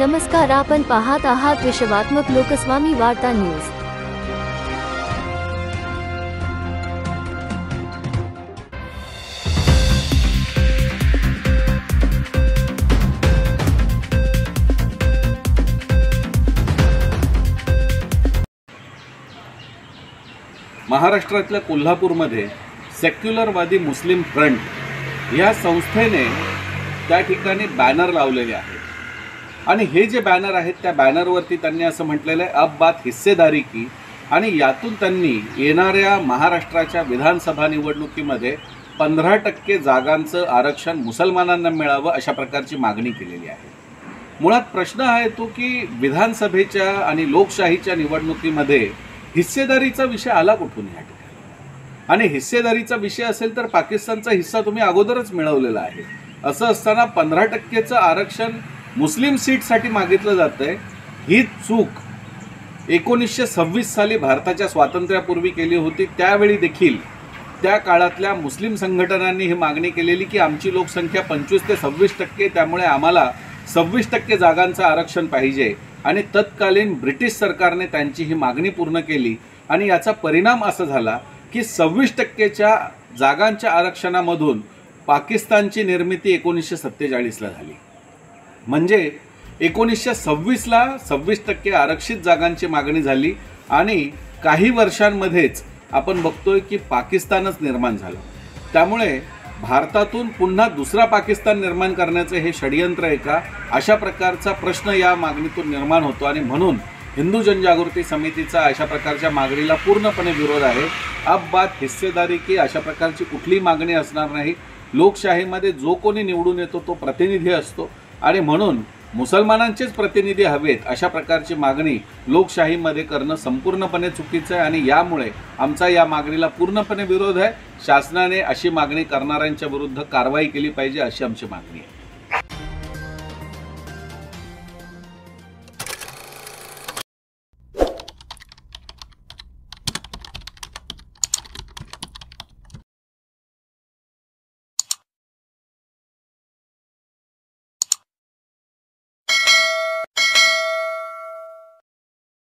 नमस्कार, आपण पाहत आहात विश्वात्मक लोकस्वामी वार्ता न्यूज। महाराष्ट्रातल्या कोल्हापूरमध्ये सेक्युलरवादी मुस्लिम फ्रंट या संस्थेने त्या ठिकाणी बॅनर लावलेले आहेत आणि हे जे बॅनर आहेत त्या बॅनरवरती त्यांनी असं म्हटलेलं आहे, अब बात हिस्सेदारी की, आणि यातून त्यांनी येणाऱ्या महाराष्ट्राच्या विधानसभा निवडणुकीमध्ये 15% जागांचं आरक्षण मुसलमानांना मिळावं अशा प्रकारची मागणी केलेली आहे। मुळात प्रश्न आहे तो की विधानसभेच्या आणि लोकशाहीच्या निवडणुकीमध्ये हिस्सेदारीचा विषय आला कुठून या ठिकाणी? आणि हिस्सेदारीचा विषय असेल तर पाकिस्तानचा हिस्सा तुम्ही अगोदरच मिळवलेला आहे। असं असताना 15%चं आरक्षण मुस्लिम सीटसाठी मागितलं जातंय। ही चूक 1926 साली भारताच्या स्वातंत्र्यापूर्वी केली होती। त्यावेळी देखील त्या काळातल्या मुस्लिम संघटनांनी ही मागणी केलेली की आमची लोकसंख्या 25 ते 26%, त्यामुळे आम्हाला 26% जागांचं आरक्षण पाहिजे। आणि तत्कालीन ब्रिटिश सरकारने त्यांची ही मागणी पूर्ण केली आणि याचा परिणाम असा झाला की 26%च्या जागांच्या आरक्षणामधून पाकिस्तानची निर्मिती 1947ला झाली। म्हणजे 1926ला 26% आरक्षित जागांची मागणी झाली आणि काही वर्षांमध्येच आपण बघतोय की पाकिस्तानच निर्माण झालं। त्यामुळे भारतातून पुन्हा दुसरा पाकिस्तान निर्माण करण्याचं हे षडयंत्र आहे का, अशा प्रकारचा प्रश्न या मागणीतून निर्माण होतो आणि म्हणून हिंदू जनजागृती समितीचा अशा प्रकारच्या मागणीला पूर्णपणे विरोध आहे। अब बात हिस्सेदारी की अशा प्रकारची कुठली मागणी असणार नाही। लोकशाहीमध्ये जो कोणी निवडून येतो तो प्रतिनिधी असतो आणि म्हणून मुसलमानांचेच प्रतिनिधी हवेत अशा प्रकारची मागणी लोकशाहीमध्ये करणं संपूर्णपणे चुकीचं आहे आणि यामुळे आमचा या मागणीला पूर्णपणे विरोध आहे। शासनाने अशी मागणी करणाऱ्यांच्या विरुद्ध कारवाई केली पाहिजे अशी आमची मागणी आहे।